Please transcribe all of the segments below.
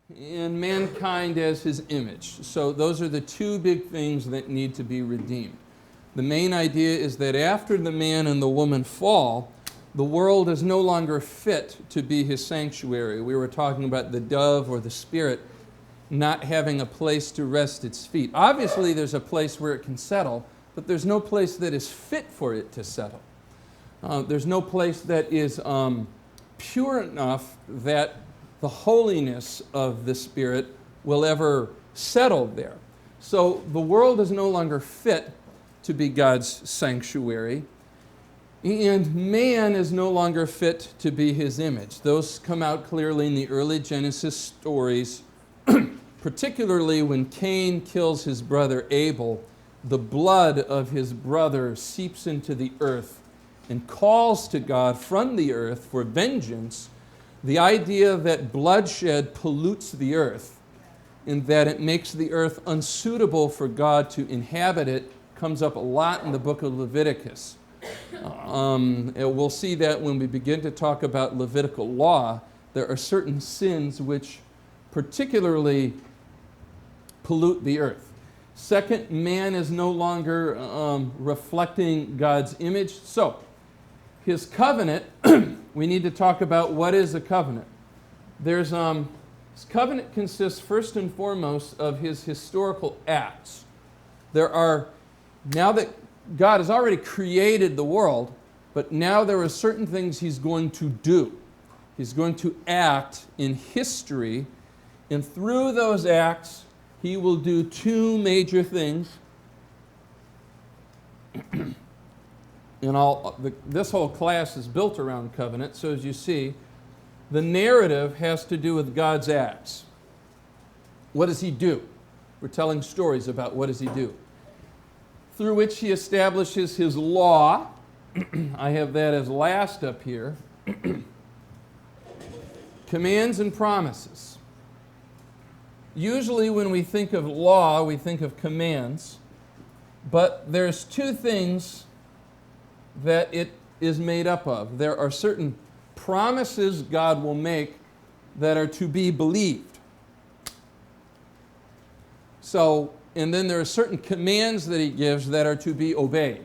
and mankind as his image. So those are the two big things that need to be redeemed. The main idea is that after the man and the woman fall, the world is no longer fit to be his sanctuary. We were talking about the dove or the spirit not having a place to rest its feet. Obviously, there's a place where it can settle, but there's no place that is fit for it to settle. There's no place that is pure enough that the holiness of the Spirit will ever settle there. So the world is no longer fit to be God's sanctuary, and man is no longer fit to be his image. Those come out clearly in the early Genesis stories, particularly when Cain kills his brother Abel. The blood of his brother seeps into the earth and calls to God from the earth for vengeance. The idea that bloodshed pollutes the earth and that it makes the earth unsuitable for God to inhabit it comes up a lot in the book of Leviticus. We'll see that when we begin to talk about Levitical law. There are certain sins which particularly pollute the earth. Second, man is no longer reflecting God's image. So, his covenant, we need to talk about what is a covenant. His covenant consists first and foremost of his historical acts. Now that God has already created the world, but now there are certain things he's going to do. He's going to act in history, and through those acts, he will do two major things. And this whole class is built around covenant, so as you see, the narrative has to do with God's acts. What does he do? We're telling stories about what does he do. Through which he establishes his law. I have that as last up here. Commands and promises. Usually when we think of law, we think of commands, but there's two things that it is made up of. There are certain promises God will make that are to be believed. And then there are certain commands that he gives that are to be obeyed.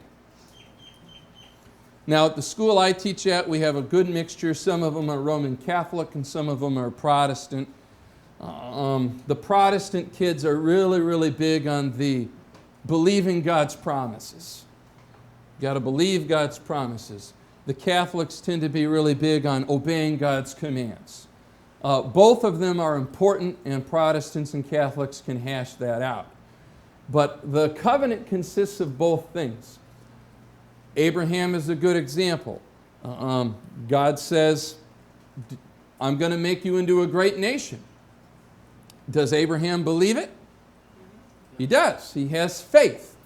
Now, at the school I teach at, we have a good mixture. Some of them are Roman Catholic and some of them are Protestant. The Protestant kids are really, really big on the believing God's promises. You've got to believe God's promises. The Catholics tend to be really big on obeying God's commands. Both of them are important, and Protestants and Catholics can hash that out. But the covenant consists of both things. Abraham is a good example. God says, I'm going to make you into a great nation. Does Abraham believe it? He does. He has faith.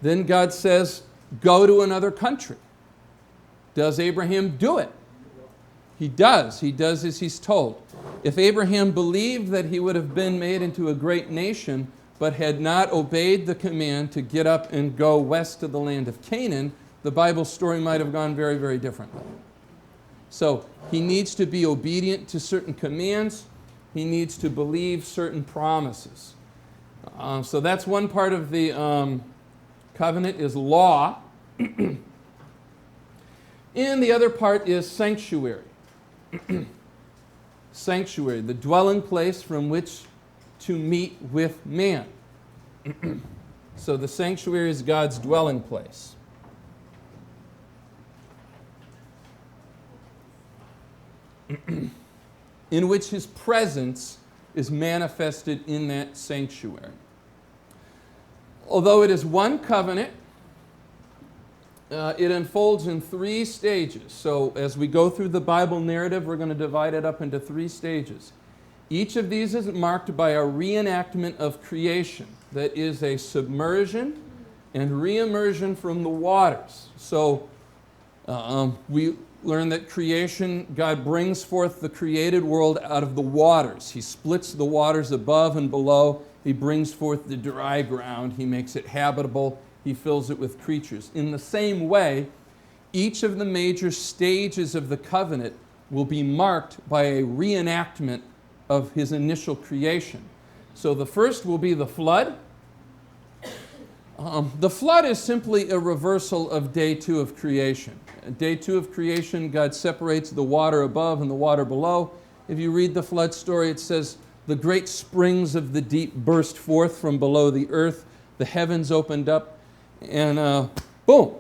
Then God says, go to another country. Does Abraham do it? He does. He does as he's told. If Abraham believed that he would have been made into a great nation, but had not obeyed the command to get up and go west to the land of Canaan, the Bible story might have gone very, very differently. So he needs to be obedient to certain commands. He needs to believe certain promises. So that's one part of the covenant is law. And the other part is sanctuary. Sanctuary, the dwelling place from which to meet with man. So the sanctuary is God's dwelling place. In which his presence is manifested in that sanctuary. Although it is one covenant, it unfolds in three stages. So as we go through the Bible narrative, we're going to divide it up into three stages. Each of these is marked by a reenactment of creation. That is a submersion and reimmersion from the waters. So we learn that creation, God brings forth the created world out of the waters. He splits the waters above and below. He brings forth the dry ground. He makes it habitable. He fills it with creatures. In the same way, each of the major stages of the covenant will be marked by a reenactment of his initial creation. So the first will be the flood. The flood is simply a reversal of day 2 of creation. Day 2 of creation, God separates the water above and the water below. If you read the flood story, it says, the great springs of the deep burst forth from below the earth. The heavens opened up, and boom,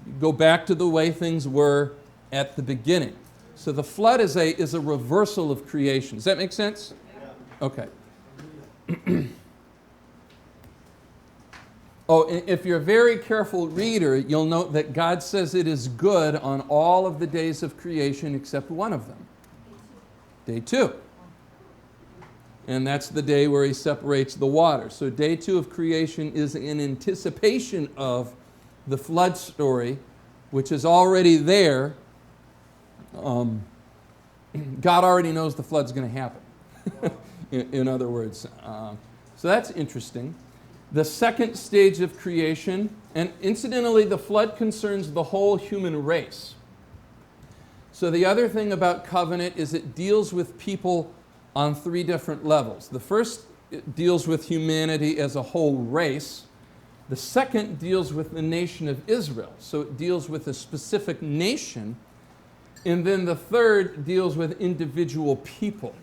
you go back to the way things were at the beginning. So the flood is a reversal of creation. Does that make sense? Yeah. Okay. Oh, if you're a very careful reader, you'll note that God says it is good on all of the days of creation except one of them. Day 2. And that's the day where he separates the water. So day 2 of creation is in anticipation of the flood story, which is already there. God already knows the flood's going to happen, in other words. So that's interesting. The second stage of creation, and incidentally, the flood concerns the whole human race. So the other thing about covenant is it deals with people on 3 different levels. The first deals with humanity as a whole race. The second deals with the nation of Israel. So it deals with a specific nation. And then the third deals with individual people.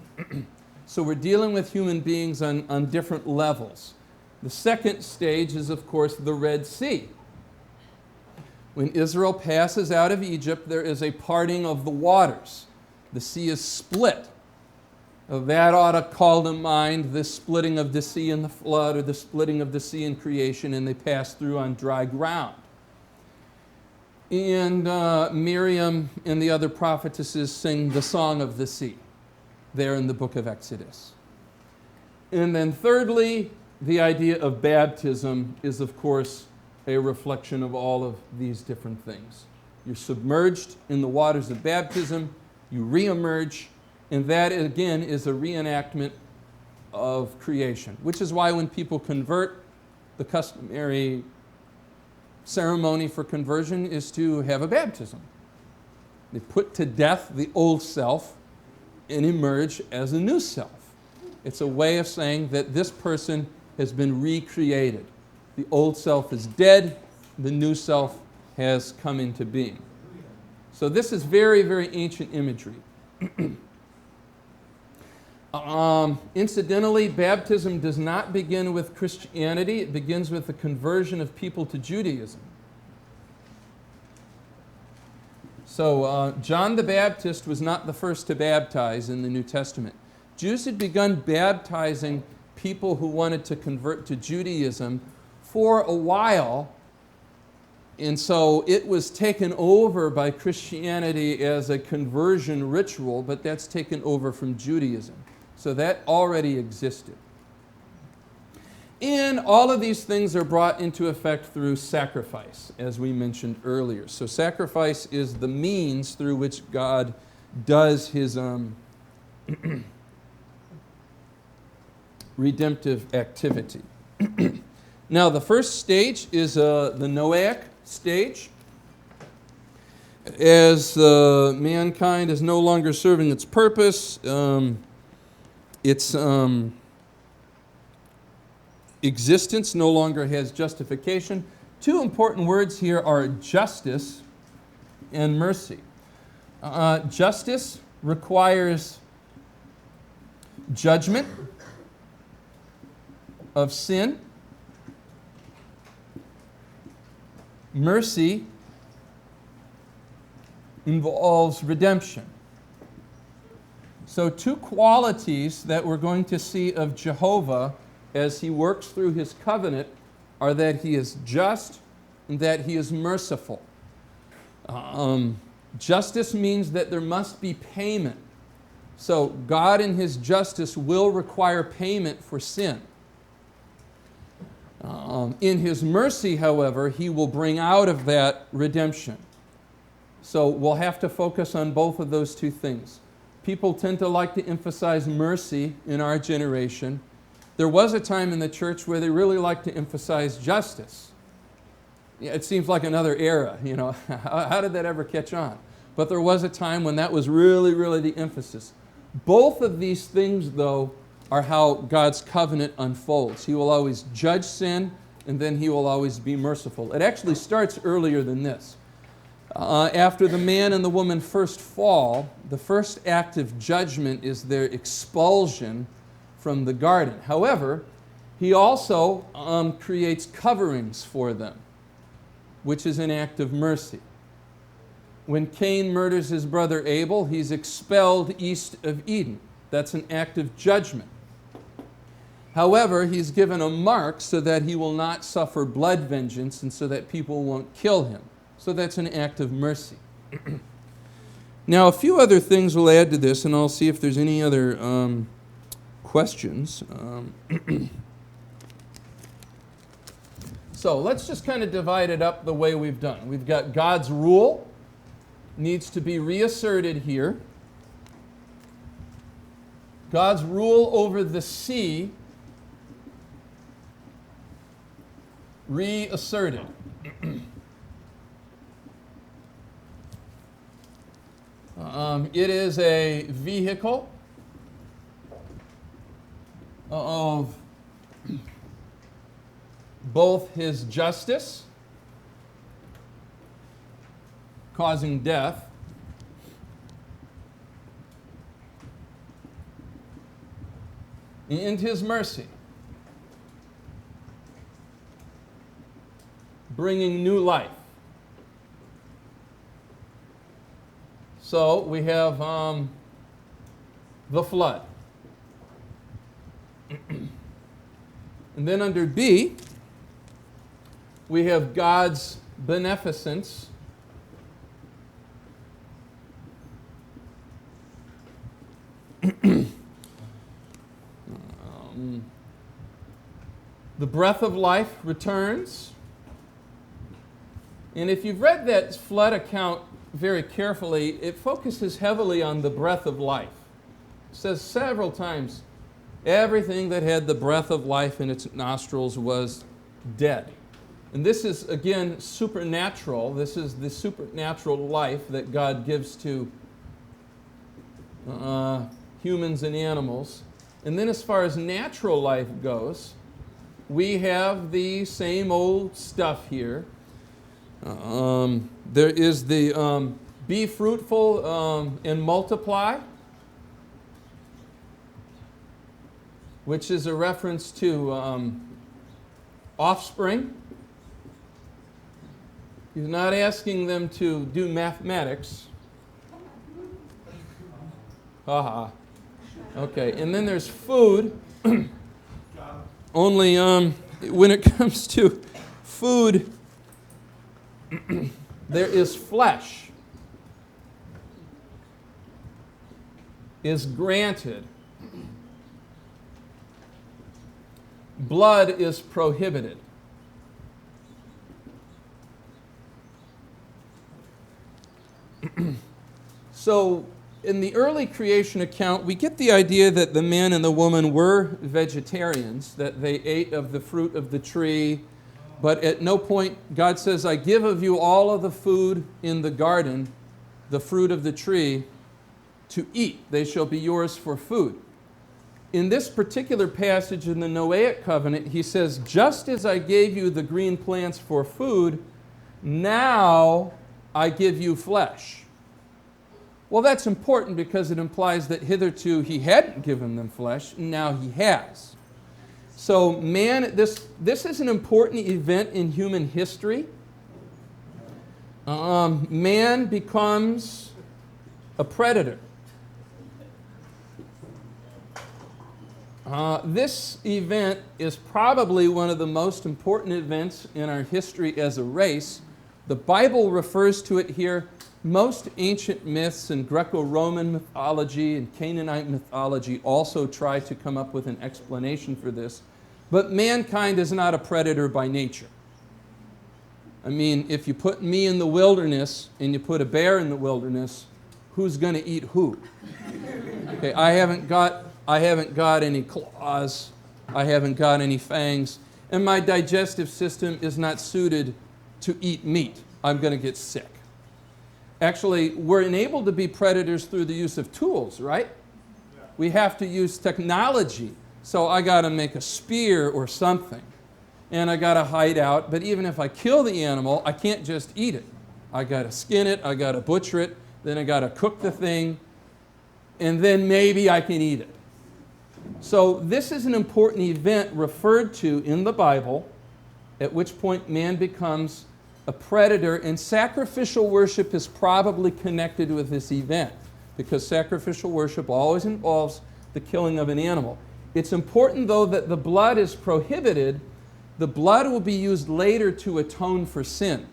So we're dealing with human beings on different levels. The second stage is, of course, the Red Sea. When Israel passes out of Egypt, there is a parting of the waters. The sea is split. That ought to call to mind the splitting of the sea in the flood, or the splitting of the sea in creation, and they pass through on dry ground. And Miriam and the other prophetesses sing the song of the sea there in the book of Exodus. And then thirdly, the idea of baptism is, of course, a reflection of all of these different things. You're submerged in the waters of baptism, you reemerge, and that, again, is a reenactment of creation, which is why when people convert, the customary ceremony for conversion is to have a baptism. They put to death the old self and emerge as a new self. It's a way of saying that this person has been recreated. The old self is dead, the new self has come into being. So this is very, very ancient imagery. Incidentally, baptism does not begin with Christianity. It begins with the conversion of people to Judaism. So John the Baptist was not the first to baptize in the New Testament. Jews had begun baptizing people who wanted to convert to Judaism for a while, and so it was taken over by Christianity as a conversion ritual, but that's taken over from Judaism. So that already existed. And all of these things are brought into effect through sacrifice, as we mentioned earlier. So sacrifice is the means through which God does his redemptive activity. Now, the first stage is the Noahic stage. As mankind is no longer serving its purpose, its existence no longer has justification. 2 important words here are justice and mercy. Justice requires judgment of sin. Mercy involves redemption. So 2 qualities that we're going to see of Jehovah as he works through his covenant are that he is just and that he is merciful. Justice means that there must be payment. So God in his justice will require payment for sin. In his mercy, however, he will bring out of that redemption. So we'll have to focus on both of those 2 things. People tend to like to emphasize mercy in our generation. There was a time in the church where they really liked to emphasize justice. It seems like another era, you know. How did that ever catch on? But there was a time when that was really, really the emphasis. Both of these things, though, are how God's covenant unfolds. He will always judge sin, and then he will always be merciful. It actually starts earlier than this. After the man and the woman first fall, the first act of judgment is their expulsion from the garden. However, he also creates coverings for them, which is an act of mercy. When Cain murders his brother Abel, he's expelled east of Eden. That's an act of judgment. However, he's given a mark so that he will not suffer blood vengeance and so that people won't kill him. So that's an act of mercy. Now, a few other things we'll add to this, and I'll see if there's any other questions. So let's just kind of divide it up the way we've done. We've got God's rule needs to be reasserted here. God's rule over the sea reasserted. It is a vehicle of both his justice, causing death, and his mercy, bringing new life. So we have the flood. And then under B, we have God's beneficence. The breath of life returns. And if you've read that flood account very carefully, it focuses heavily on the breath of life. It says several times, everything that had the breath of life in its nostrils was dead. And this is, again, supernatural. This is the supernatural life that God gives to humans and animals. And then as far as natural life goes, we have the same old stuff here. There is the be fruitful and multiply, which is a reference to offspring. He's not asking them to do mathematics. Haha. Okay, and then there's food. Only when it comes to food, there is flesh is granted. Blood is prohibited. So in the early creation account, we get the idea that the man and the woman were vegetarians, that they ate of the fruit of the tree, but at no point God says, I give of you all of the food in the garden, the fruit of the tree, to eat. They shall be yours for food. In this particular passage in the Noahic covenant, he says, just as I gave you the green plants for food, now I give you flesh. Well, that's important because it implies that hitherto he hadn't given them flesh, and now he has. So man, this is an important event in human history. Man becomes a predator. This event is probably one of the most important events in our history as a race. The Bible refers to it here. Most ancient myths and Greco-Roman mythology and Canaanite mythology also try to come up with an explanation for this. But mankind is not a predator by nature. I mean, if you put me in the wilderness and you put a bear in the wilderness, who's going to eat who? Okay, I haven't got any claws. I haven't got any fangs. And my digestive system is not suited to eat meat. I'm going to get sick. Actually, we're enabled to be predators through the use of tools, right? we have to use technology. So I got to make a spear or something, and I got to hide out. But even if I kill the animal, I can't just eat it. I got to skin it, I got to butcher it, then I got to cook the thing, and then maybe I can eat it. So this is an important event referred to in the Bible, at which point man becomes a predator, and sacrificial worship is probably connected with this event, because sacrificial worship always involves the killing of an animal. It's important, though, that the blood is prohibited. The blood will be used later to atone for sin.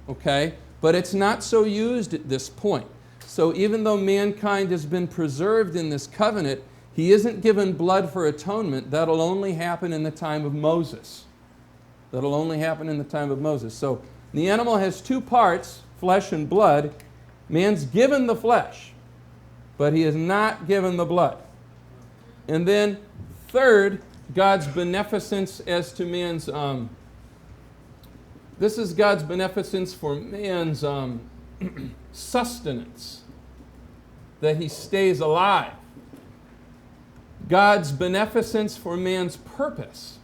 Okay? But it's not so used at this point. So even though mankind has been preserved in this covenant, he isn't given blood for atonement. That'll only happen in the time of Moses. That'll only happen in the time of Moses. So the animal has two parts, flesh and blood. Man's given the flesh, but he is not given the blood. And then third, God's beneficence as to man's, this is God's beneficence for man's sustenance, that he stays alive. God's beneficence for man's purpose.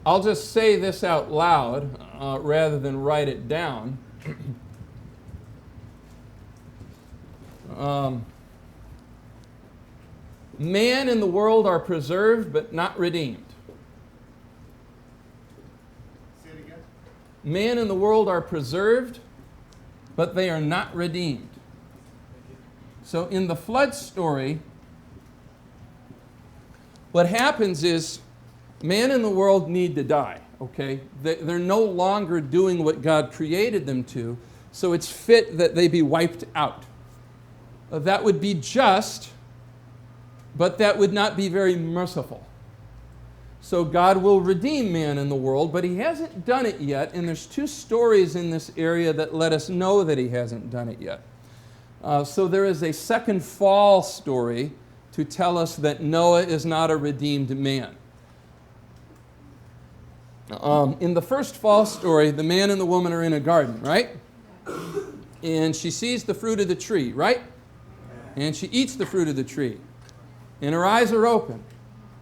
I'll just say this out loud rather than write it down. Man and the world are preserved but not redeemed. Say it again. Man and the world are preserved, but they are not redeemed. So in the flood story, what happens is man and the world need to die, okay? They're no longer doing what God created them to, so it's fit that they be wiped out. That would be just, but that would not be very merciful. So God will redeem man and the world, but he hasn't done it yet, and there's two stories in this area that let us know that he hasn't done it yet. So there is a second fall story to tell us that Noah is not a redeemed man. In the first fall story, the man and the woman are in a garden, right? And she sees the fruit of the tree, right? And she eats the fruit of the tree. And her eyes are open.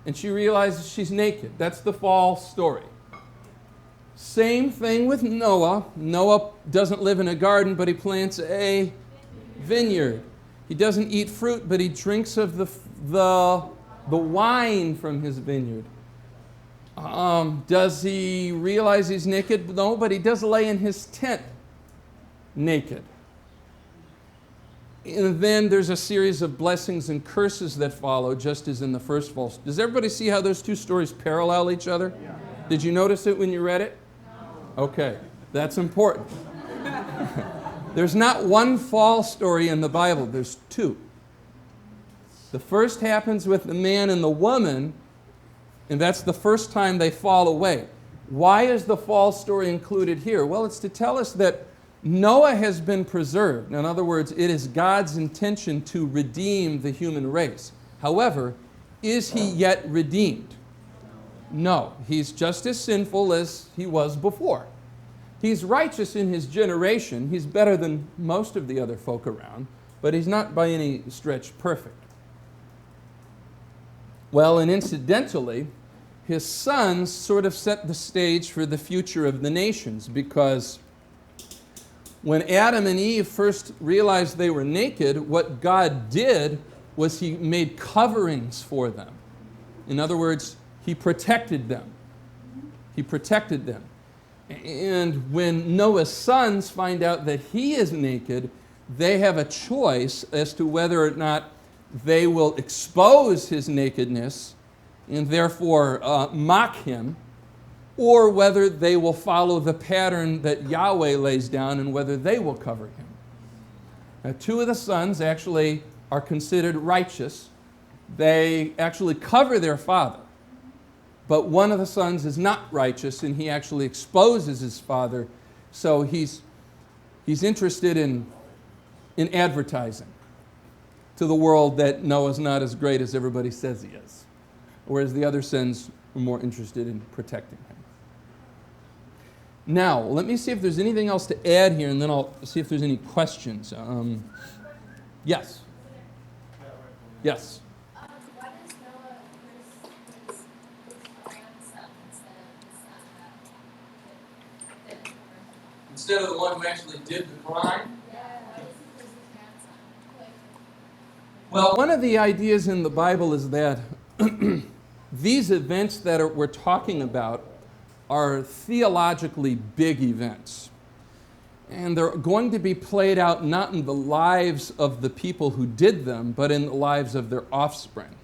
And she realizes she's naked. That's the fall story. Same thing with Noah. Noah doesn't live in a garden, but he plants a vineyard. He doesn't eat fruit, but he drinks of the wine from his vineyard. Does he realize he's naked? No, but he does lay in his tent naked. And then there's a series of blessings and curses that follow, just as in the first fall. Does everybody see how those two stories parallel each other? Yeah. Did you notice it when you read it? No. Okay, that's important. There's not one fall story in the Bible, there's two. The first happens with the man and the woman, and that's the first time they fall away. Why is the fall story included here? Well, it's to tell us that Noah has been preserved. In other words, it is God's intention to redeem the human race. However, is he yet redeemed? No. He's just as sinful as he was before. He's righteous in his generation. He's better than most of the other folk around, but he's not by any stretch perfect. Well, and incidentally, his sons sort of set the stage for the future of the nations, because when Adam and Eve first realized they were naked, what God did was he made coverings for them. In other words, he protected them. He protected them. And when Noah's sons find out that he is naked, they have a choice as to whether or not they will expose his nakedness and therefore mock him, or whether they will follow the pattern that Yahweh lays down and whether they will cover him. Now, two of the sons actually are considered righteous. They actually cover their father. But one of the sons is not righteous, and he actually exposes his father. So he's interested in advertising to the world that Noah's not as great as everybody says he is, whereas the other sons are more interested in protecting him. Now, let me see if there's anything else to add here, and then I'll see if there's any questions. Yes? Yes? Why does Noah curse his grandson instead of his son that didn't curse? Instead of the one who actually did the crime? Yeah, why does he curse his grandson? Like, Well, one of the ideas in the Bible is that these events that we're talking about are theologically big events. And they're going to be played out not in the lives of the people who did them, but in the lives of their offspring.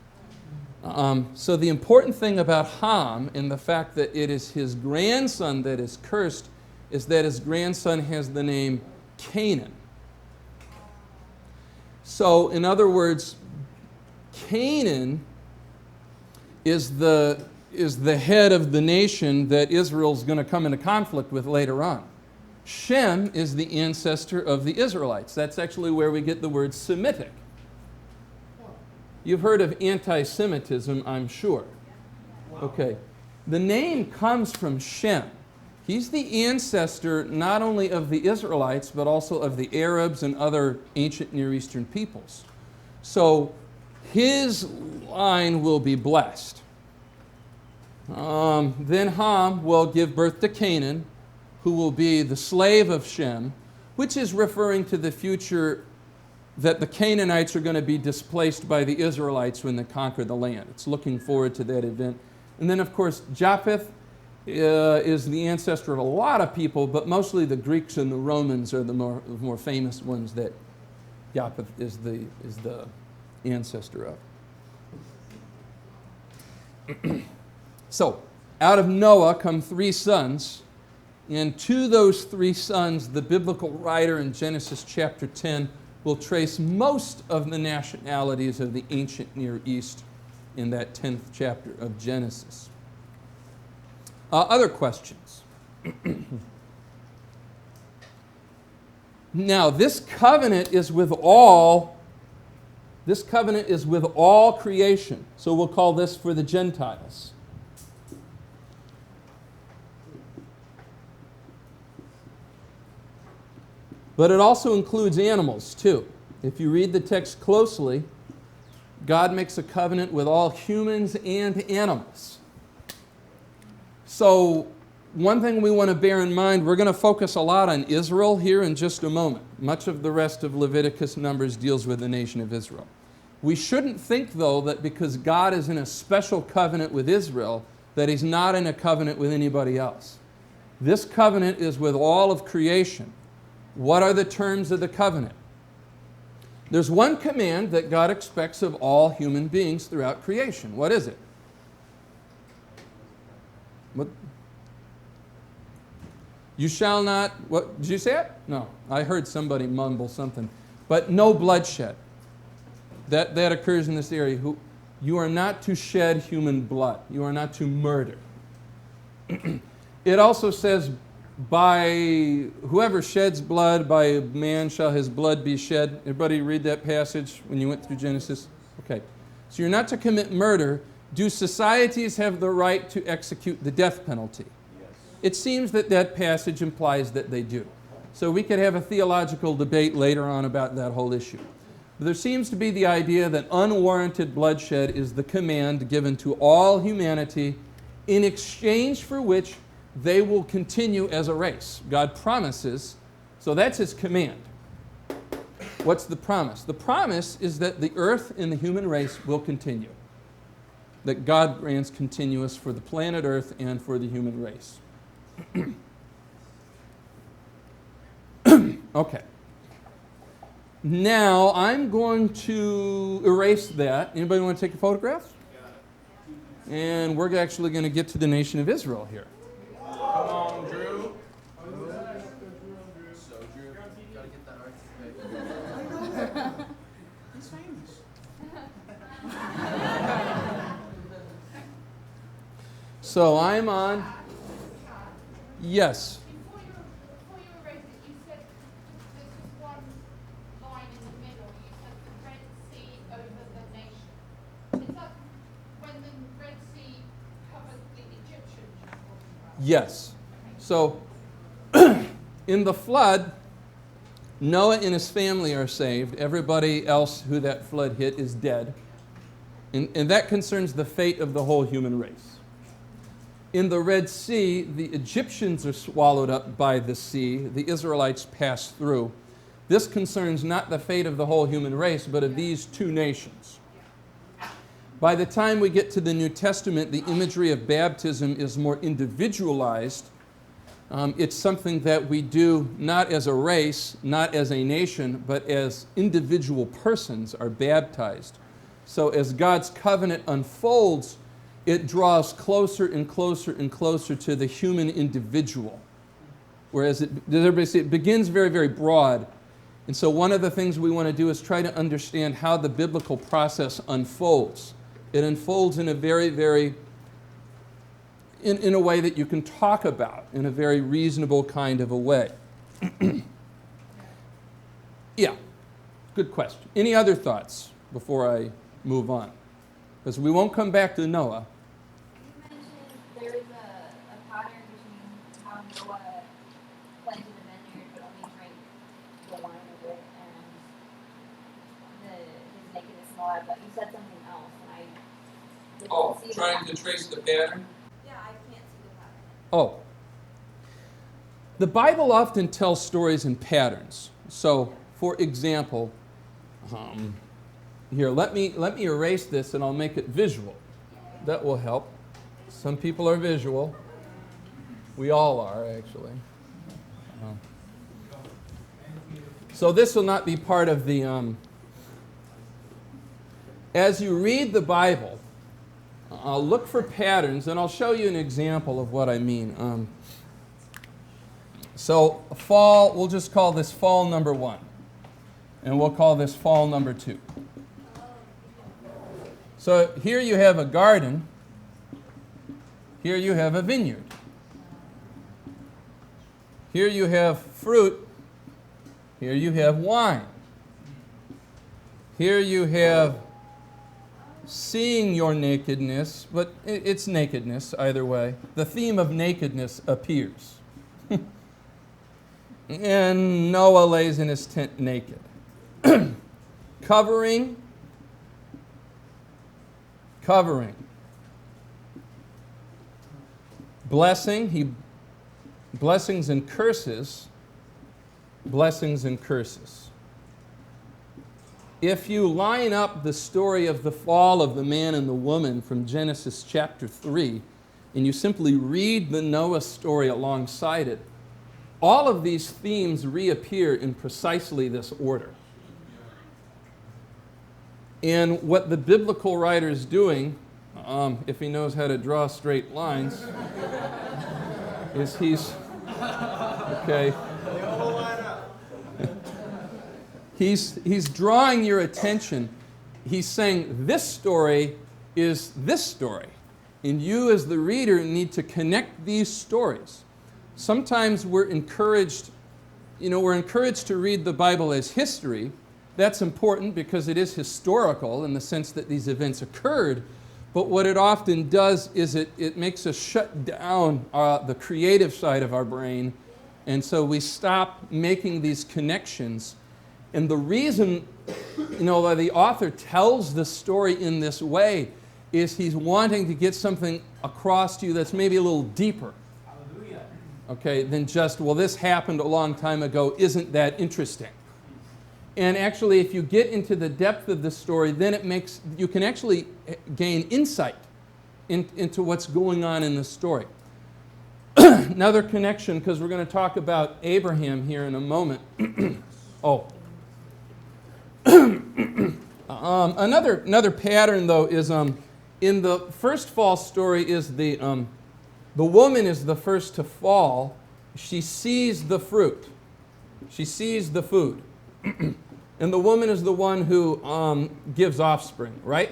So the important thing about Ham and the fact that it is his grandson that is cursed is that his grandson has the name Canaan. So in other words, Canaan is the head of the nation that Israel's going to come into conflict with later on. Shem is the ancestor of the Israelites. That's actually where we get the word Semitic. You've heard of anti-Semitism, I'm sure. Okay. The name comes from Shem. He's the ancestor not only of the Israelites, but also of the Arabs and other ancient Near Eastern peoples. So his line will be blessed. Then Ham will give birth to Canaan, who will be the slave of Shem, which is referring to the future that the Canaanites are going to be displaced by the Israelites when they conquer the land. It's looking forward to that event. And then, of course, Japheth is the ancestor of a lot of people, but mostly the Greeks and the Romans are the more famous ones that Japheth is the ancestor of. So, out of Noah come 3 sons, and to those 3 sons, the biblical writer in Genesis chapter 10 will trace most of the nationalities of the ancient Near East in that 10th chapter of Genesis. Other questions? Now, this covenant is with all creation. So we'll call this for the Gentiles. But it also includes animals, too. If you read the text closely, God makes a covenant with all humans and animals. So, one thing we want to bear in mind, we're going to focus a lot on Israel here in just a moment. Much of the rest of Leviticus Numbers deals with the nation of Israel. We shouldn't think, though, that because God is in a special covenant with Israel, that He's not in a covenant with anybody else. This covenant is with all of creation. What are the terms of the covenant? There's one command that God expects of all human beings throughout creation. What is it? What? You shall not, what, did you say it? No, I heard somebody mumble something. But no bloodshed. That occurs in this area. You are not to shed human blood. You are not to murder. It also says, by whoever sheds blood, by man shall his blood be shed. Everybody read that passage when you went through Genesis? Okay. So you're not to commit murder. Do societies have the right to execute the death penalty? Yes. It seems that passage implies that they do. So we could have a theological debate later on about that whole issue. But there seems to be the idea that unwarranted bloodshed is the command given to all humanity, in exchange for which they will continue as a race. God promises, so that's His command. What's the promise? The promise is that the earth and the human race will continue. That God grants continuous for the planet Earth and for the human race. Okay. Now I'm going to erase that. Anybody want to take a photograph? And we're actually going to get to the nation of Israel here. Come on, Drew. So, Drew, gotta get that art. He's famous. So I'm on. Yes. before you erased it, you said this was one line in the middle. You said the Red Sea over the nation. Is that when the Red Sea covered the Egyptians you're talking about? Yes. So in the flood, Noah and his family are saved. Everybody else who that flood hit is dead. And that concerns the fate of the whole human race. In the Red Sea, the Egyptians are swallowed up by the sea. The Israelites pass through. This concerns not the fate of the whole human race, but of these two nations. By the time we get to the New Testament, the imagery of baptism is more individualized. It's something that we do not as a race, not as a nation, but as individual persons are baptized. So as God's covenant unfolds, it draws closer and closer and closer to the human individual. Whereas it begins very, very broad. And so one of the things we want to do is try to understand how the biblical process unfolds. It unfolds in a very, very, in a way that you can talk about, in a very reasonable kind of a way. Yeah, good question. Any other thoughts before I move on? Because we won't come back to Noah. You mentioned there is a pattern between how Noah planted a vineyard but only drank the wine of it and his nakedness and all that, but you said something else and I didn't see Trying that. to trace the pattern? Yeah, I can't see the pattern. Oh. The Bible often tells stories in patterns. So, for example, here, let me erase this and I'll make it visual. That will help. Some people are visual. We all are, actually. So this will not be part of the... As you read the Bible, I'll look for patterns, and I'll show you an example of what I mean. So fall, we'll just call this fall number 1. And we'll call this fall number 2. So here you have a garden. Here you have a vineyard. Here you have fruit. Here you have wine. Here you have seeing your nakedness, but it's nakedness either way. The theme of nakedness appears. And Noah lays in his tent naked. Covering. Blessing. Blessings and curses. Blessings and curses. If you line up the story of the fall of the man and the woman from Genesis chapter 3, and you simply read the Noah story alongside it, all of these themes reappear in precisely this order. And what the biblical writer is doing, if he knows how to draw straight lines, is he's drawing your attention. He's saying this story is this story. And you as the reader need to connect these stories. Sometimes we're encouraged to read the Bible as history. That's important because it is historical in the sense that these events occurred. But what it often does is it makes us shut down the creative side of our brain. And so we stop making these connections. And the reason, why the author tells the story in this way is he's wanting to get something across to you that's maybe a little deeper. Hallelujah. Okay, than just, well, this happened a long time ago. Isn't that interesting? And actually, if you get into the depth of the story, then you can actually gain insight into what's going on in the story. Another connection, because we're going to talk about Abraham here in a moment. Another pattern, though, is in the first fall story is the woman is the first to fall. She sees the fruit. She sees the food. And the woman is the one who gives offspring, right?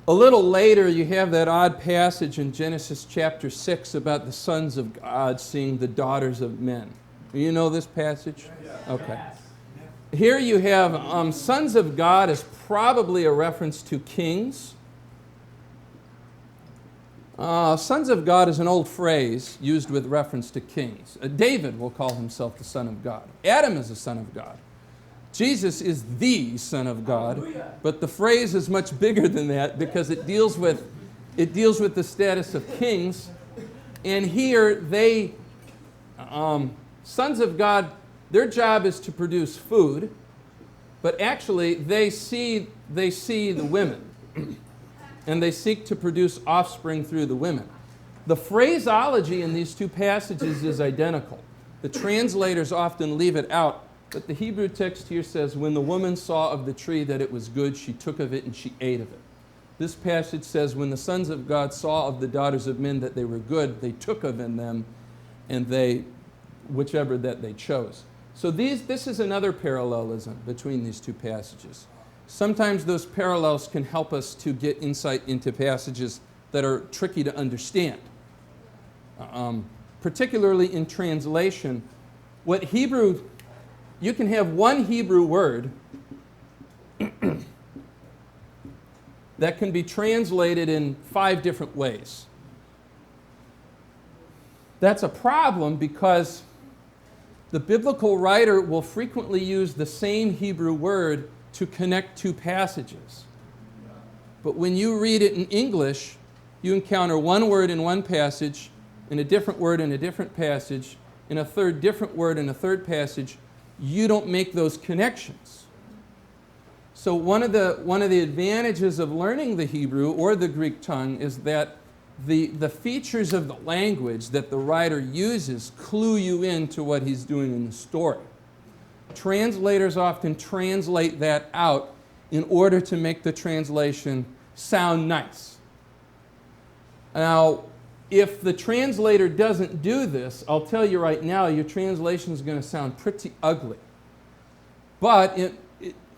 A little later, you have that odd passage in Genesis chapter 6 about the sons of God seeing the daughters of men. You know this passage? Okay. Here you have sons of God is probably a reference to kings. Sons of God is an old phrase used with reference to kings. David will call himself the Son of God. Adam is a son of God. Jesus is the Son of God. But the phrase is much bigger than that because it deals with the status of kings. And here sons of God, their job is to produce food, but actually they see the women. And they seek to produce offspring through the women. The phraseology in these two passages is identical. The translators often leave it out, but the Hebrew text here says, when the woman saw of the tree that it was good, she took of it and she ate of it. This passage says, when the sons of God saw of the daughters of men that they were good, they took of in them, and whichever that they chose. So this is another parallelism between these two passages. Sometimes those parallels can help us to get insight into passages that are tricky to understand. Particularly in translation, you can have one Hebrew word that can be translated in 5 different ways. That's a problem because the biblical writer will frequently use the same Hebrew word to connect 2 passages. But when you read it in English, you encounter one word in one passage, and a different word in a different passage, and a third different word in a third passage. You don't make those connections. So one of the advantages of learning the Hebrew or the Greek tongue is that the features of the language that the writer uses clue you into what he's doing in the story. Translators often translate that out in order to make the translation sound nice. Now, if the translator doesn't do this, I'll tell you right now, your translation is going to sound pretty ugly. But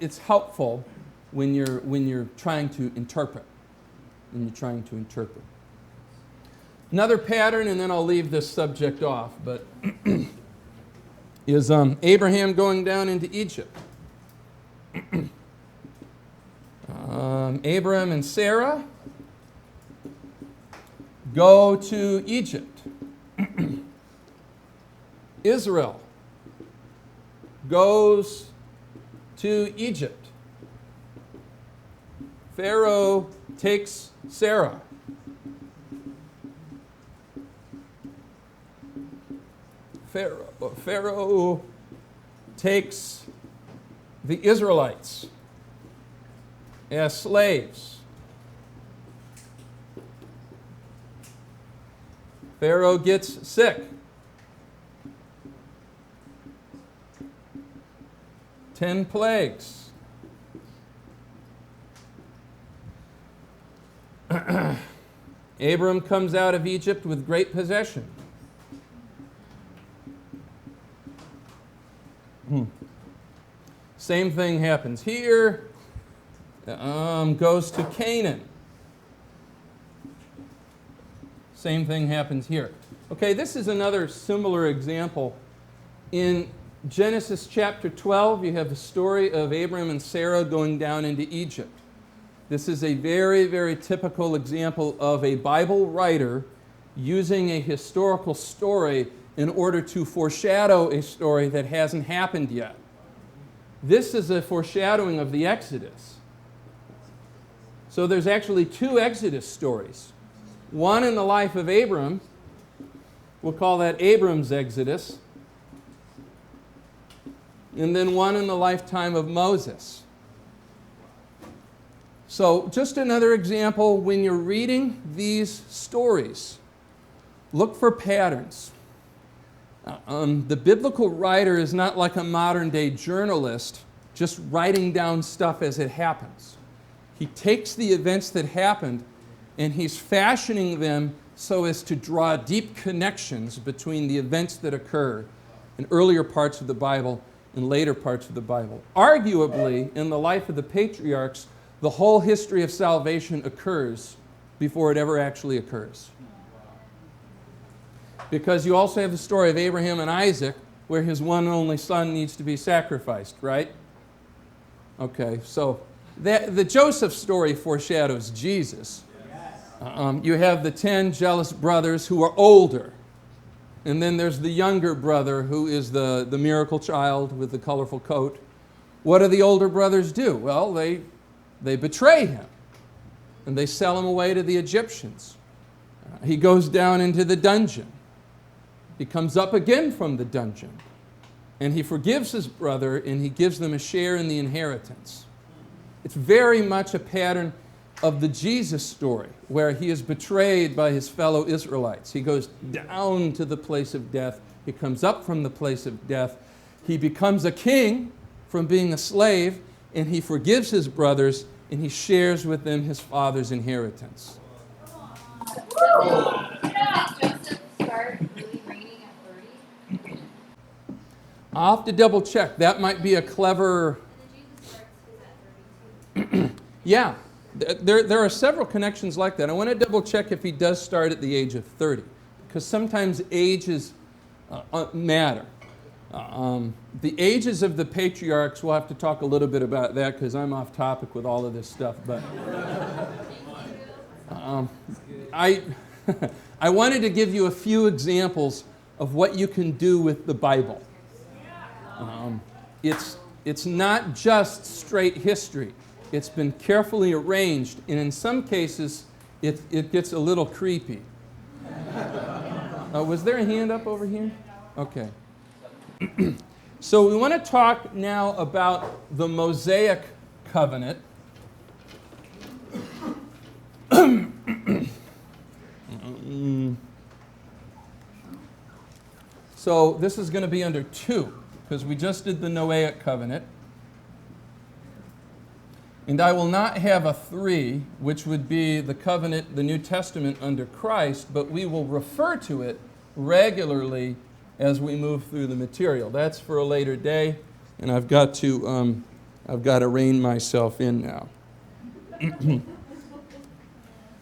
it's helpful when you're trying to interpret. Another pattern, and then I'll leave this subject off, but is Abraham going down into Egypt. Abram and Sarah go to Egypt. Israel goes to Egypt. Pharaoh takes Sarah. Pharaoh takes the Israelites as slaves. Pharaoh gets sick. 10 plagues. Abram comes out of Egypt with great possession. Same thing happens here. Goes to Canaan. Same thing happens here. Okay, this is another similar example. In Genesis chapter 12, you have the story of Abram and Sarah going down into Egypt. This is a very, very typical example of a Bible writer using a historical story in order to foreshadow a story that hasn't happened yet. This is a foreshadowing of the Exodus. So there's actually 2 Exodus stories. One in the life of Abram, we'll call that Abram's Exodus, and then one in the lifetime of Moses. So just another example, when you're reading these stories, look for patterns. The biblical writer is not like a modern-day journalist just writing down stuff as it happens. He takes the events that happened and he's fashioning them so as to draw deep connections between the events that occur in earlier parts of the Bible and later parts of the Bible. Arguably, in the life of the patriarchs, the whole history of salvation occurs before it ever actually occurs. Because you also have the story of Abraham and Isaac, where his one and only son needs to be sacrificed, right? Okay, so the Joseph story foreshadows Jesus. You have the 10 jealous brothers who are older. And then there's the younger brother who is the miracle child with the colorful coat. What do the older brothers do? Well, they betray him. And they sell him away to the Egyptians. He goes down into the dungeon. He comes up again from the dungeon. And he forgives his brother and he gives them a share in the inheritance. It's very much a pattern of the Jesus story, where he is betrayed by his fellow Israelites. He goes down to the place of death. He comes up from the place of death. He becomes a king from being a slave, and he forgives his brothers, and he shares with them his father's inheritance. Did Joseph start really reigning at 30? I'll have to double check. That might be a clever... And then Jesus starts his at 32. Yeah. There are several connections like that. I want to double check if he does start at the age of 30, because sometimes ages matter. The ages of the patriarchs, we'll have to talk a little bit about that because I'm off topic with all of this stuff. But I wanted to give you a few examples of what you can do with the Bible. It's not just straight history. It's been carefully arranged, and in some cases, it gets a little creepy. Was there a hand up over here? Okay. So we want to talk now about the Mosaic covenant. So this is going to be under 2, because we just did the Noahic covenant. And I will not have a 3, which would be the covenant, the New Testament under Christ, but we will refer to it regularly as we move through the material. That's for a later day, and I've got to rein myself in now.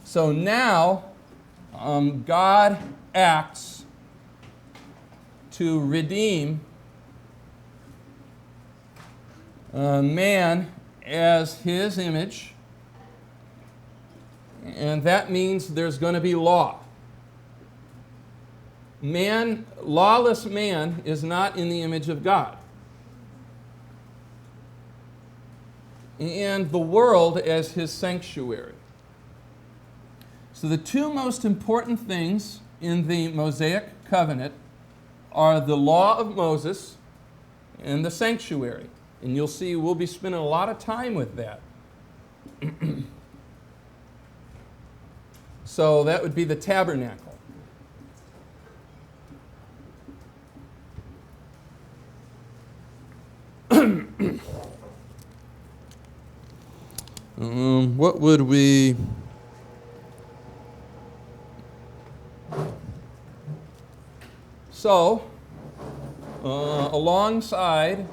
So now, God acts to redeem man as his image, and that means there's going to be law. Lawless man is not in the image of God. And the world as his sanctuary. So the 2 most important things in the Mosaic covenant are the law of Moses and the sanctuary. And you'll see we'll be spending a lot of time with that. So that would be the tabernacle. What would we... So, alongside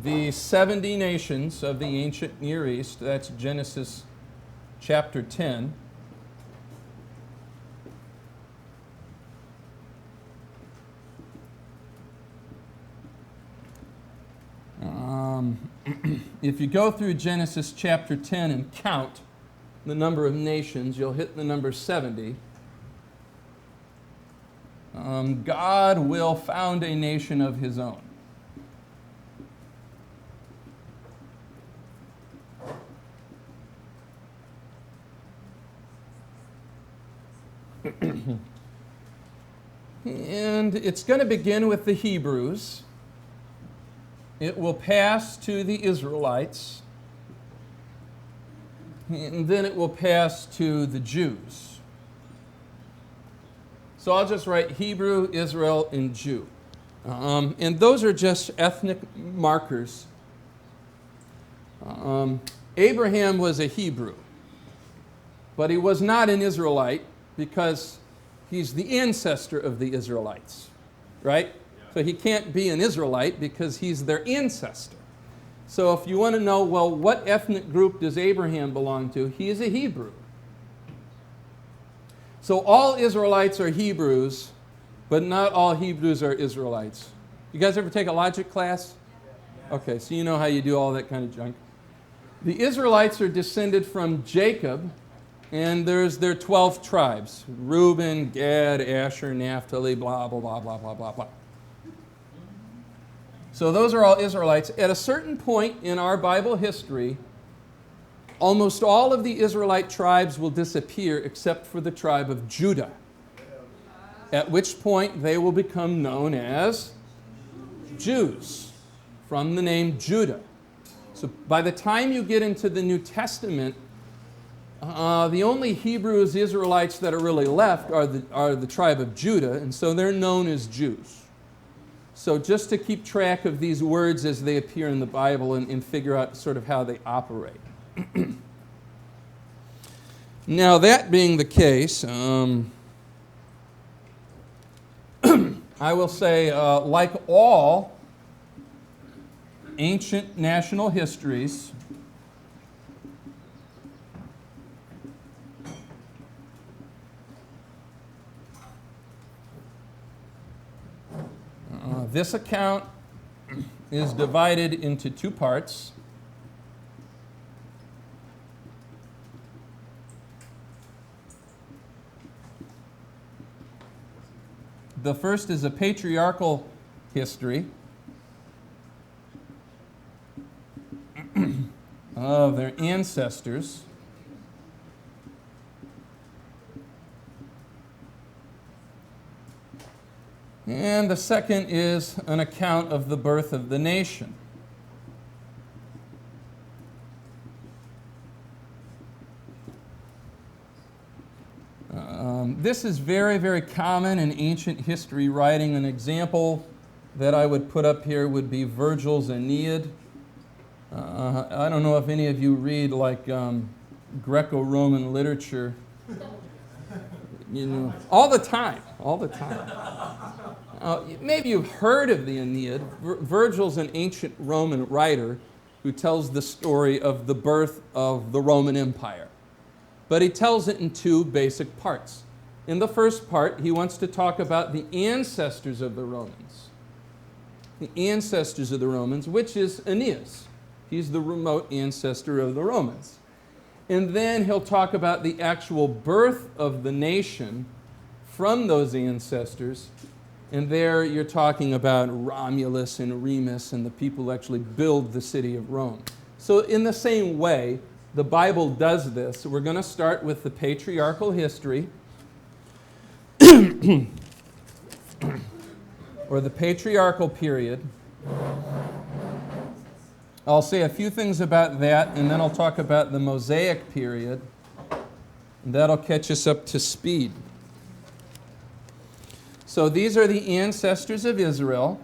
the 70 nations of the ancient Near East, that's Genesis chapter 10. If you go through Genesis chapter 10 and count the number of nations, you'll hit the number 70. God will found a nation of his own. And it's going to begin with the Hebrews. It will pass to the Israelites. And then it will pass to the Jews. So I'll just write Hebrew, Israel, and Jew. And those are just ethnic markers. Abraham was a Hebrew, but he was not an Israelite because he's the ancestor of the Israelites, right? So he can't be an Israelite because he's their ancestor. So if you want to know, well, what ethnic group does Abraham belong to? He is a Hebrew. So all Israelites are Hebrews, but not all Hebrews are Israelites. You guys ever take a logic class? Okay, so you know how you do all that kind of junk. The Israelites are descended from Jacob, And there are 12 tribes: Reuben, Gad, Asher, Naphtali, blah, blah, blah, blah, blah, blah, blah. So those are all Israelites. At a certain point in our Bible history, almost all of the Israelite tribes will disappear except for the tribe of Judah, at which point they will become known as Jews, from the name Judah. So by the time you get into the New Testament, the only Hebrews, Israelites that are really left are the tribe of Judah, and so they're known as Jews. So just to keep track of these words as they appear in the Bible and figure out sort of how they operate. Now, that being the case, I will say, like all ancient national histories, this account is divided into two parts. The first is a patriarchal history of their ancestors. And the second is an account of the birth of the nation. This is very, very common in ancient history writing. An example that I would put up here would be Virgil's Aeneid. I don't know if any of you read like Greco-Roman literature. You know, all the time. Maybe you've heard of the Aeneid. Virgil's an ancient Roman writer who tells the story of the birth of the Roman Empire. But he tells it in two basic parts. In the first part, he wants to talk about the ancestors of the Romans. The ancestors of the Romans, which is Aeneas. He's the remote ancestor of the Romans. And then he'll talk about the actual birth of the nation from those ancestors. And there you're talking about Romulus and Remus and the people who actually build the city of Rome. So in the same way, the Bible does this. We're going to start with the patriarchal history, or the patriarchal period. I'll say a few things about that, and then I'll talk about the Mosaic period. And that'll catch us up to speed. So these are the ancestors of Israel.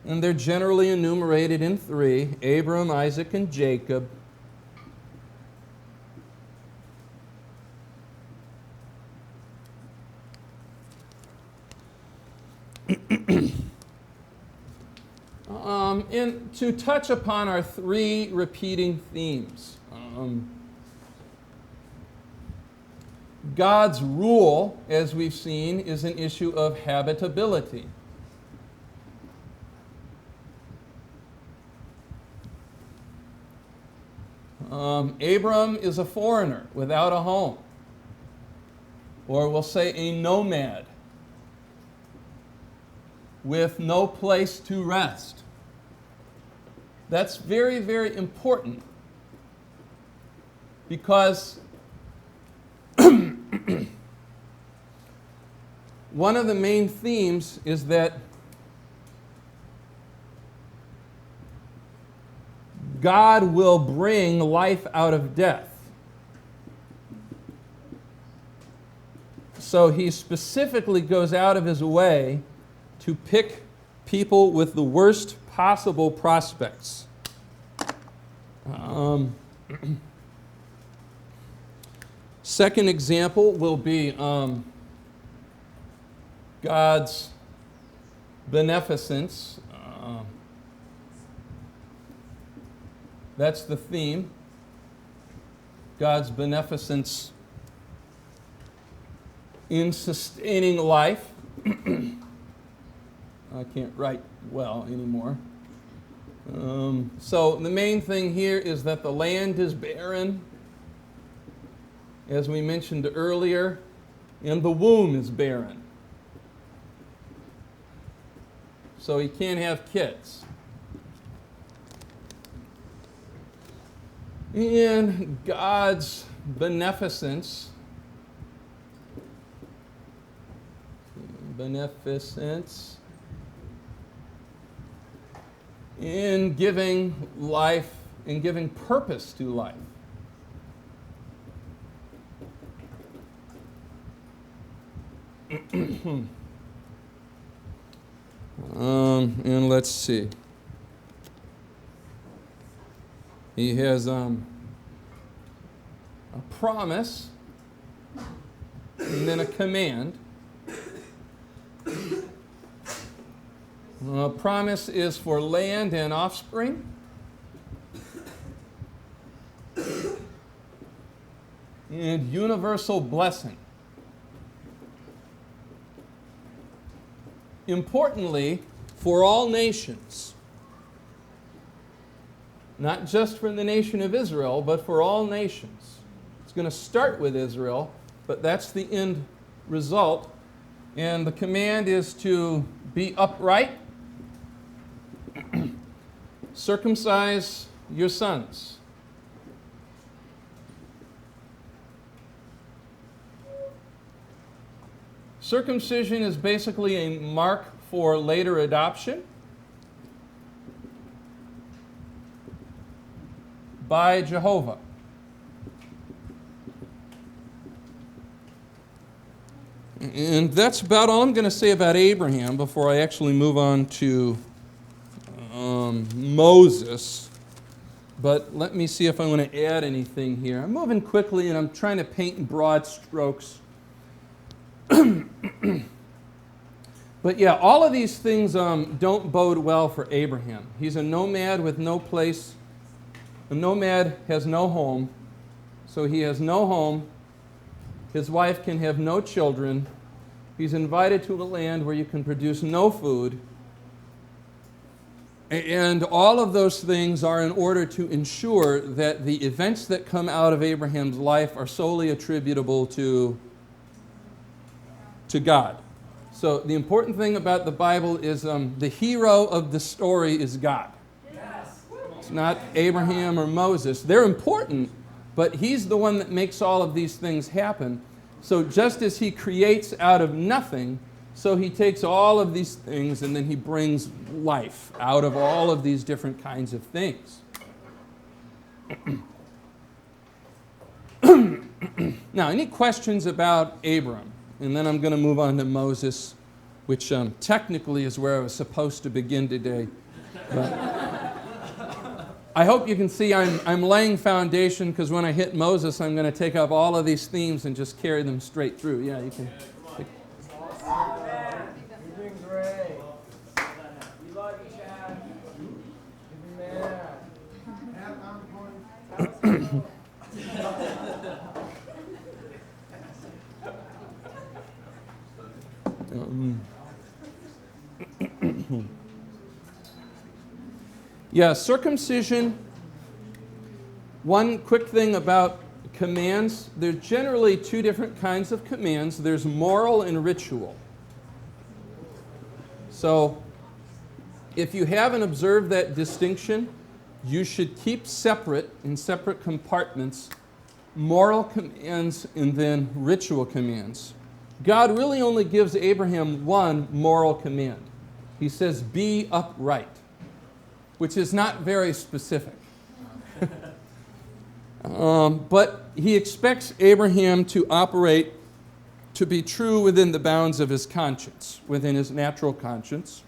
And they're generally enumerated in three: Abram, Isaac, and Jacob. And to touch upon our three repeating themes. God's rule, as we've seen, is an issue of habitability. Abram is a foreigner without a home, or we'll say a nomad with no place to rest. That's very, very important because one of the main themes is that God will bring life out of death. So he specifically goes out of his way to pick people with the worst possible prospects. Second example will be God's beneficence. That's the theme. God's beneficence in sustaining life. I can't write well anymore. So the main thing here is that the land is barren, as we mentioned earlier, and the womb is barren. So he can't have kids. And God's beneficence in giving life, in giving purpose to life. And let's see. He has a promise and then a command. A promise is for land and offspring. And universal blessing. Importantly, for all nations. Not just for the nation of Israel, but for all nations. It's going to start with Israel, but that's the end result. And the command is to be upright, circumcise your sons. Circumcision is basically a mark for later adoption by Jehovah. And that's about all I'm going to say about Abraham before I actually move on to Moses. But let me see if I want to add anything here. I'm moving quickly and I'm trying to paint in broad strokes. But yeah, all of these things don't bode well for Abraham. He's a nomad with no place. A nomad has no home, so he has no home. His wife can have no children. He's invited to a land where you can produce no food. And all of those things are in order to ensure that the events that come out of Abraham's life are solely attributable to God. So the important thing about the Bible is the hero of the story is God. It's not Abraham or Moses. They're important, but he's the one that makes all of these things happen. So just as he creates out of nothing, so he takes all of these things and then he brings life out of all of these different kinds of things. Now, any questions about Abram? And then I'm going to move on to Moses, which technically is where I was supposed to begin today. But I hope you can see I'm laying foundation, because when I hit Moses, I'm going to take up all of these themes and just carry them straight through. Yeah, you can. You're doing great. We love you, Chad. Amen. Yeah, circumcision. One quick thing about commands. There's generally two different kinds of commands. There's moral and ritual. So if you haven't observed that distinction, you should keep separate, in separate compartments, moral commands and then ritual commands. God really only gives Abraham one moral command. He says, be upright, which is not very specific. But he expects Abraham to operate, to be true within the bounds of his conscience, within his natural conscience.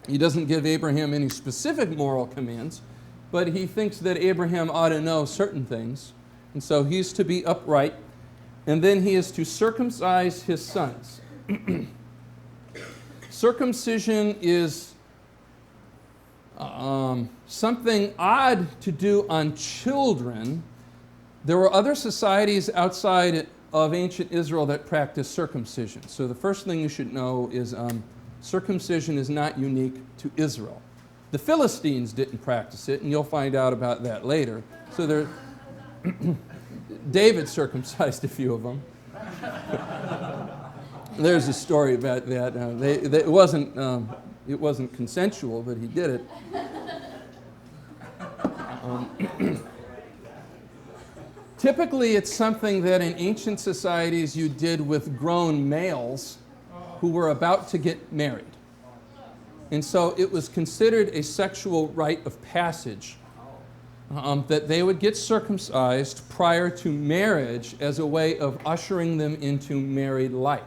He doesn't give Abraham any specific moral commands, but he thinks that Abraham ought to know certain things. And so he's to be upright, and then he is to circumcise his sons. Circumcision is something odd to do on children. There were other societies outside of ancient Israel that practiced circumcision. So the first thing you should know is circumcision is not unique to Israel. The Philistines didn't practice it, and you'll find out about that later. So there, David circumcised a few of them. There's a story about that. It wasn't consensual, but he did it. Typically, it's something that in ancient societies you did with grown males who were about to get married. And so it was considered a sexual rite of passage that they would get circumcised prior to marriage as a way of ushering them into married life.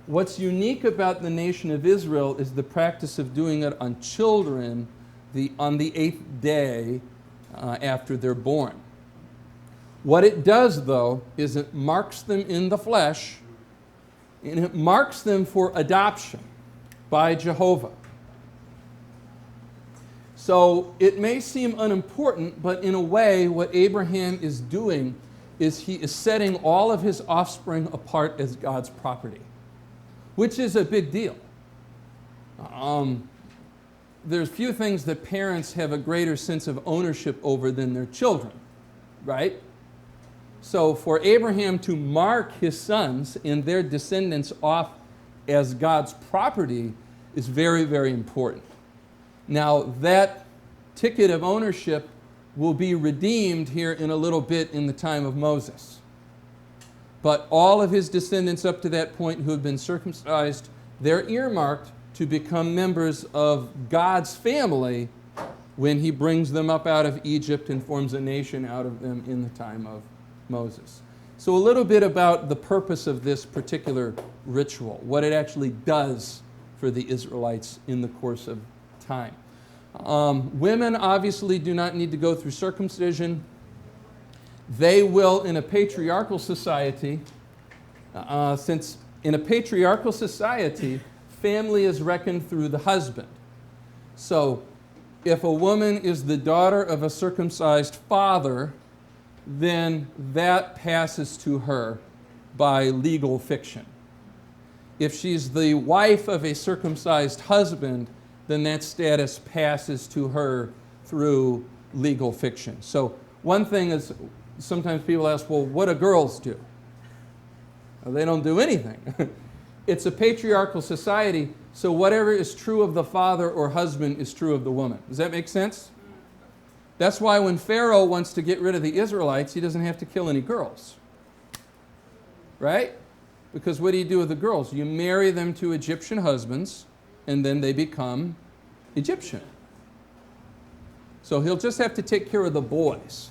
What's unique about the nation of Israel is the practice of doing it on children on the 8th day after they're born. What it does, though, is it marks them in the flesh, and it marks them for adoption by Jehovah. So it may seem unimportant, but in a way, what Abraham is doing is he is setting all of his offspring apart as God's property, which is a big deal. There's few things that parents have a greater sense of ownership over than their children, right? So for Abraham to mark his sons and their descendants off as God's property is very, very important. Now, that ticket of ownership will be redeemed here in a little bit in the time of Moses. But all of his descendants up to that point who have been circumcised, they're earmarked to become members of God's family when he brings them up out of Egypt and forms a nation out of them in the time of Moses. So a little bit about the purpose of this particular ritual, what it actually does for the Israelites in the course of time. Women obviously do not need to go through circumcision. They will in a patriarchal society, since in a patriarchal society, family is reckoned through the husband. So if a woman is the daughter of a circumcised father, then that passes to her by legal fiction. If she's the wife of a circumcised husband, then that status passes to her through legal fiction. So one thing is, sometimes people ask, well, what do girls do? Well, they don't do anything. It's a patriarchal society, so whatever is true of the father or husband is true of the woman. Does that make sense? That's why when Pharaoh wants to get rid of the Israelites, he doesn't have to kill any girls. Right? Because what do you do with the girls? You marry them to Egyptian husbands, and then they become Egyptian. So he'll just have to take care of the boys.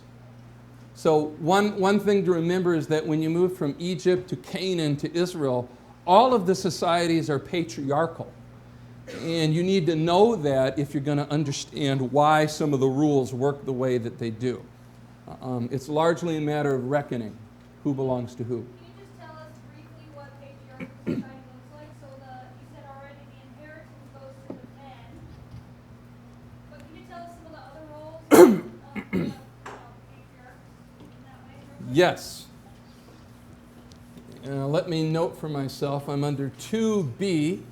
So one thing to remember is that when you move from Egypt to Canaan to Israel, all of the societies are patriarchal. And you need to know that if you're going to understand why some of the rules work the way that they do. It's largely a matter of reckoning who belongs to who. Can you just tell us briefly what patriarchal society looks like? So you said already the inheritance goes to the men. But can you tell us some of the other roles of patriarchs in that way? Yes. Let me note for myself, I'm under 2B.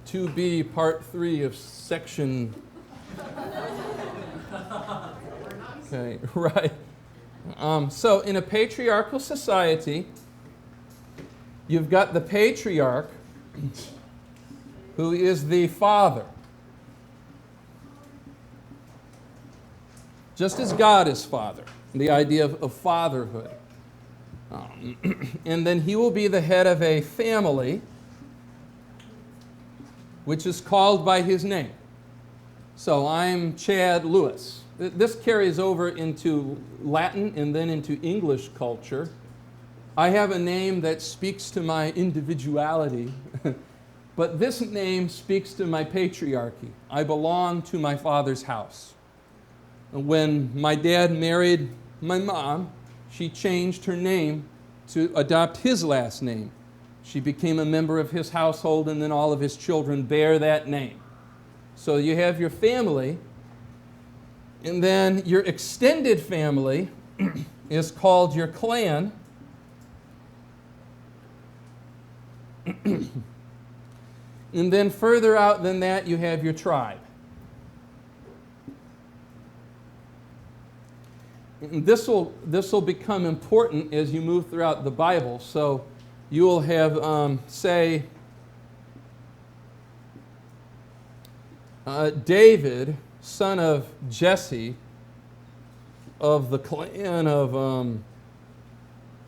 2B, Part 3 of Section... Okay, right. So in a patriarchal society, you've got the patriarch, who is the father. Just as God is father, the idea of fatherhood. And then he will be the head of a family, which is called by his name. So I'm Chad Lewis. This carries over into Latin and then into English culture. I have a name that speaks to my individuality, but this name speaks to my patriarchy. I belong to my father's house. When my dad married my mom, she changed her name to adopt his last name. She became a member of his household, and then all of his children bear that name. So you have your family, and then your extended family is called your clan. And then further out than that, you have your tribe. And this will become important as you move throughout the Bible. So you will have, say, David, son of Jesse, of the clan of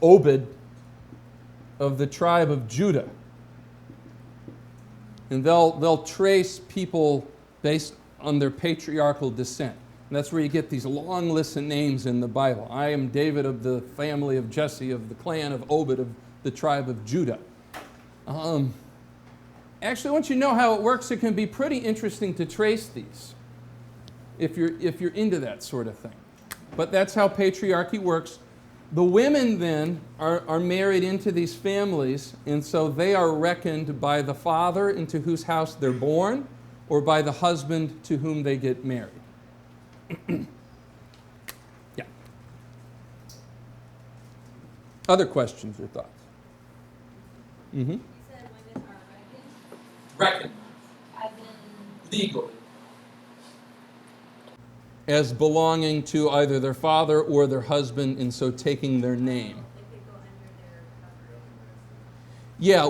Obed, of the tribe of Judah. And they'll trace people based on their patriarchal descent. And that's where you get these long lists of names in the Bible. I am David of the family of Jesse, of the clan of Obed, of the tribe of Judah. Actually, once you know how it works, it can be pretty interesting to trace these if you're into that sort of thing. But that's how patriarchy works. The women then are married into these families, and so they are reckoned by the father into whose house they're born, or by the husband to whom they get married. Yeah. Other questions or thoughts? Mm-hmm. You said women are Reckoned. as in Legally. As belonging to either their father or their husband, and so taking their name. they could go under their cover. Yeah,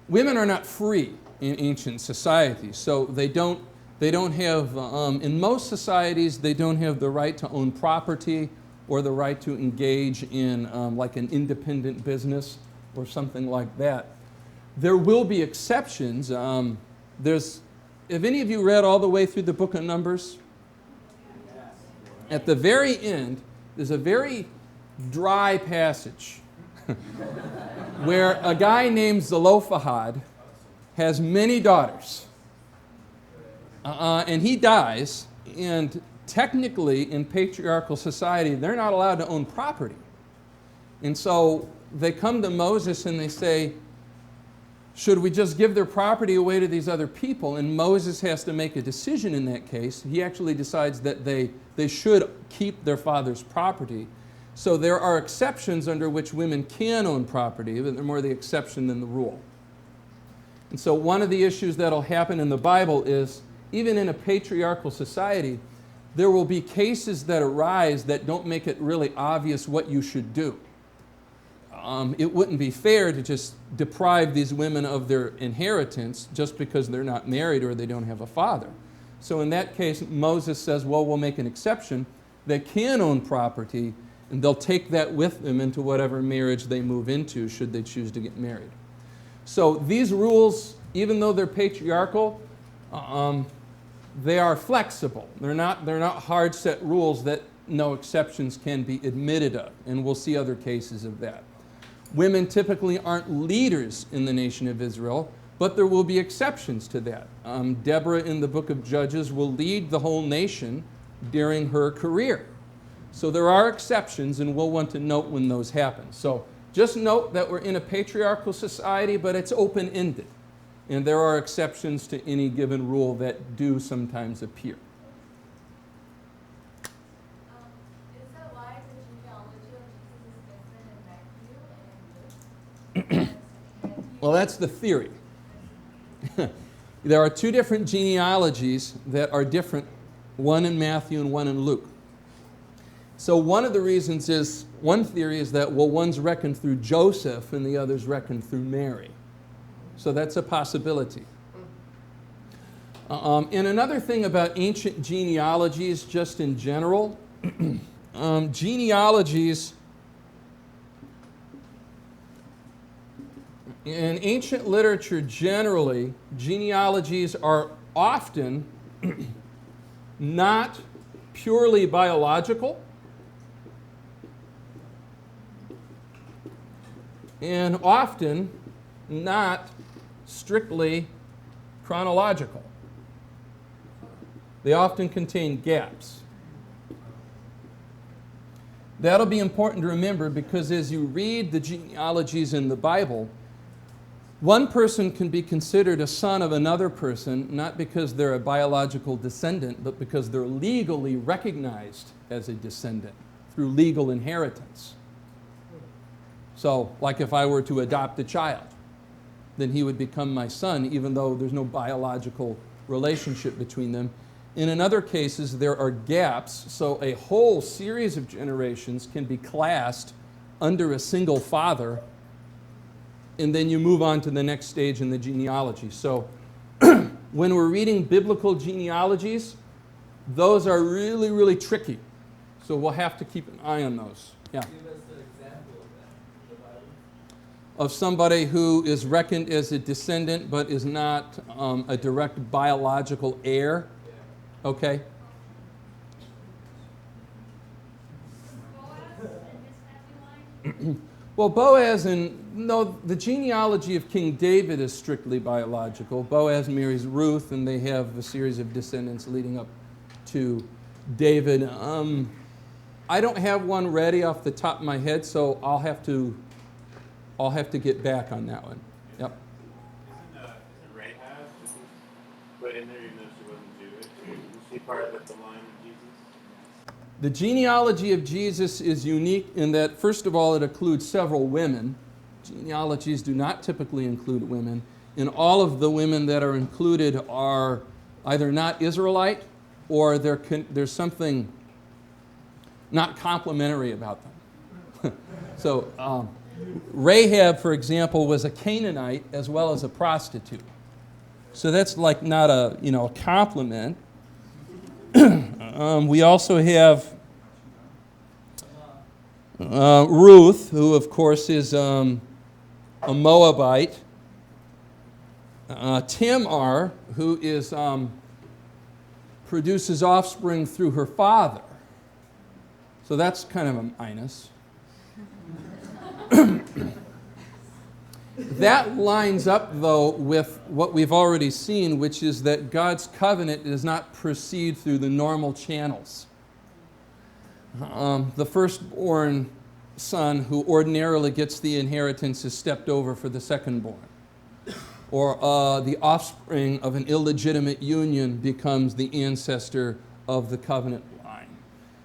women are not free in ancient societies, so they don't have, in most societies, they don't have the right to own property or the right to engage in like an independent business or something like that. There will be exceptions. Have any of you read all the way through the book of Numbers? At the very end, there's a very dry passage where a guy named Zelophehad has many daughters. And he dies, and technically in patriarchal society, they're not allowed to own property. And so they come to Moses and they say, should we just give their property away to these other people? And Moses has to make a decision in that case. He actually decides that they should keep their father's property. So there are exceptions under which women can own property, but they're more the exception than the rule. And so one of the issues that'll happen in the Bible is, even in a patriarchal society, there will be cases that arise that don't make it really obvious what you should do. It wouldn't be fair to just deprive these women of their inheritance just because they're not married or they don't have a father. So in that case, Moses says, well, we'll make an exception. They can own property, and they'll take that with them into whatever marriage they move into, should they choose to get married. So these rules, even though they're patriarchal, they are flexible. They're not hard set rules that no exceptions can be admitted of, and we'll see other cases of that. Women typically aren't leaders in the nation of Israel, but there will be exceptions to that. Deborah in the book of Judges will lead the whole nation during her career. So there are exceptions, and we'll want to note when those happen. So just note that we're in a patriarchal society, but it's open-ended. And there are exceptions to any given rule that do sometimes appear. Is that why the genealogy of Jesus is different in Matthew and Well, that's the theory. There are two different genealogies that are different, one in Matthew and one in Luke. So one of the reasons is, one theory is that, well, one's reckoned through Joseph and the other's reckoned through Mary. So that's a possibility. And another thing about ancient genealogies, just in general, genealogies in ancient literature generally, genealogies are often not purely biological and often not strictly chronological. They often contain gaps. That'll be important to remember, because as you read the genealogies in the Bible, one person can be considered a son of another person, not because they're a biological descendant, but because they're legally recognized as a descendant through legal inheritance. So, like if I were to adopt a child, then he would become my son, even though there's no biological relationship between them. And in other cases, there are gaps, so a whole series of generations can be classed under a single father, and then you move on to the next stage in the genealogy. So when we're reading biblical genealogies, those are really, really tricky. So we'll have to keep an eye on those. Yeah. Give us an example of that in the Bible. Of somebody who is reckoned as a descendant but is not a direct biological heir. Okay. Boaz and his family line? Well, Boaz the genealogy of King David is strictly biological. Boaz marries Ruth, and they have a series of descendants leading up to David. I don't have one ready off the top of my head, so I'll have to get back on that one. Yep. Isn't Rahab just put in there even though she wasn't Jewish? Is she part of the line of Jesus? The genealogy of Jesus is unique in that, first of all, it includes several women. Genealogies do not typically include women. And all of the women that are included are either not Israelite or there's something not complimentary about them. So Rahab, for example, was a Canaanite as well as a prostitute. So that's like not a compliment. We also have Ruth, who of course is a Moabite. Tamar, who is produces offspring through her father. So that's kind of a minus. That lines up, though, with what we've already seen, which is that God's covenant does not proceed through the normal channels. The firstborn son who ordinarily gets the inheritance is stepped over for the secondborn. Or the offspring of an illegitimate union becomes the ancestor of the covenant line.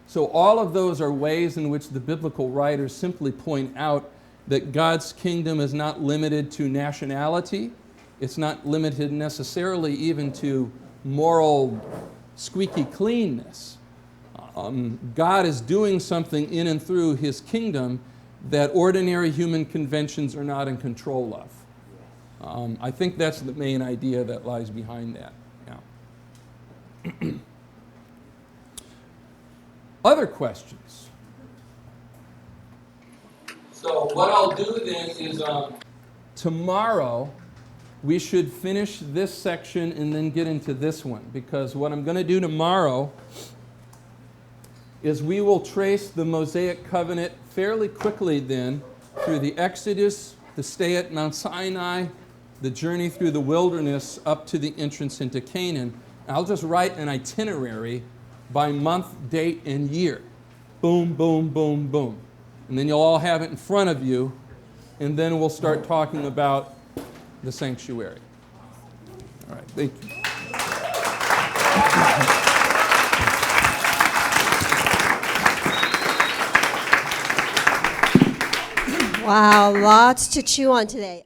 So all of those are ways in which the biblical writers simply point out that God's kingdom is not limited to nationality. It's not limited necessarily even to moral squeaky cleanness. God is doing something in and through His kingdom that ordinary human conventions are not in control of. I think that's the main idea that lies behind that. Yeah. Other questions? So what I'll do then is tomorrow we should finish this section and then get into this one, because what I'm going to do tomorrow is we will trace the Mosaic covenant fairly quickly then through the Exodus, the stay at Mount Sinai, the journey through the wilderness up to the entrance into Canaan. I'll just write an itinerary by month, date, and year. Boom, boom, boom, boom. And then you'll all have it in front of you, and then we'll start talking about the sanctuary. All right, thank you. Wow, lots to chew on today.